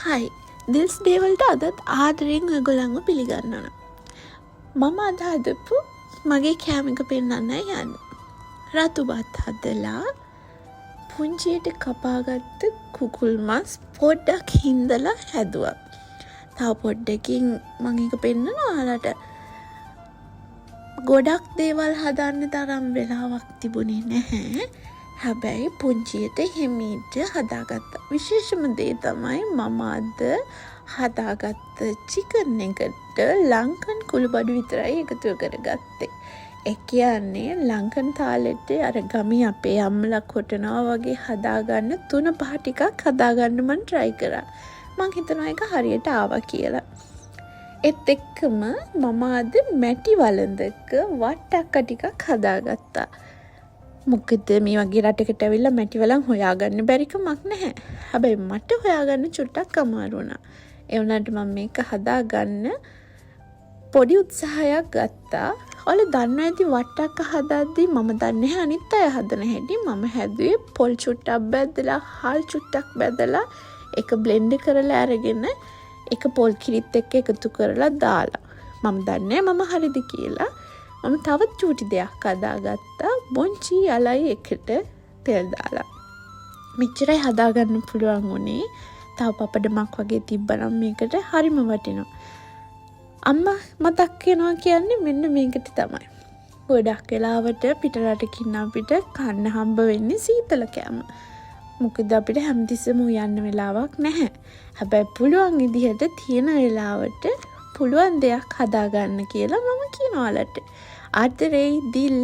හයි දිල්ස් day වලට අදත් ආදරයෙන් ඔයගොල්ලන්ව පිළිගන්නවා. මම අද හදපු මගේ කෑම එක පෙන්නන්නයි යන්නේ. රතු බත් හදලා පුංචියට කපාගත්ත කුකුල් මස් පොඩ්ඩක් හින්දලා හැදුවා. තව පොඩ්ඩකින් මම එක පෙන්නනවා ඔයාලට. ගොඩක් දේවල් හදන්න තරම් වෙලාවක් තිබුණේ නැහැ. හැබැයි පුංචියට හිමීට හදාගත්තා. විශේෂම දේ තමයි මම අද හදාගත්ත චිකන් එකට ලංකන් කුළුබඩු විතරයි එකතු කරගත්තේ. ඒ කියන්නේ ලංකන් තාලෙට අර ගමේ අපේ අම්මලා කොටනවා වගේ හදාගන්න 3-5 ටිකක් හදාගන්න මම try කරා. මං හිතනවා ඒක හරියට ආවා කියලා. ඒත් එක්කම මම අද මැටි වළඳක වට්ටක්ක ටිකක් හදාගත්තා. මොකද මේ වගේ රටකට ඇවිල්ලා මැටි වලන් හොයාගන්න බැරි කමක් නැහැ. හැබැයි මට හොයාගන්න චුට්ටක් අමාරු වුණා. ඒ වුණාට මම මේක හදාගන්න පොඩි උත්සාහයක් ගත්තා. ඔයාලා දන්නවා ඇති වට්ටක්ක හදද්දී මම දන්නේ අනිත් අය හදන හැටි. මම හැදුවේ පොල් චුට්ටක් බැදලා, හාල් චුට්ටක් බැදලා, ඒක බ්ලෙන්ඩ් කරලා අරගෙන ඒක පොල් කිරිත් එක්ක එකතු කරලා දාලා. මම දන්නේ මම හරිද කියලා. මම තවත් චූටි දෙයක් හදාගත්තා. බොන්චි යලයි එකට තෙල් දාලා. මෙච්චරයි හදාගන්න පුළුවන් උනේ. තව පපඩමක් වගේ තිබ්බනම් මේකට හරිම වටිනවා. අම්මා මතක් වෙනවා කියන්නේ මෙන්න මේකට තමයි. ගොඩක් වෙලාවට පිටරටකින් අපිට කන්න හම්බ වෙන්නේ සීතල කෑම. මොකද අපිට හැමතිස්සෙම උයන්න වෙලාවක් නැහැ. හැබැයි පුළුවන් විදිහට තියෙන වෙලාවට පුළුවන් දෙයක් හදාගන්න කියලා මම කියනවා ඔයාලට. ආදරේ දිල්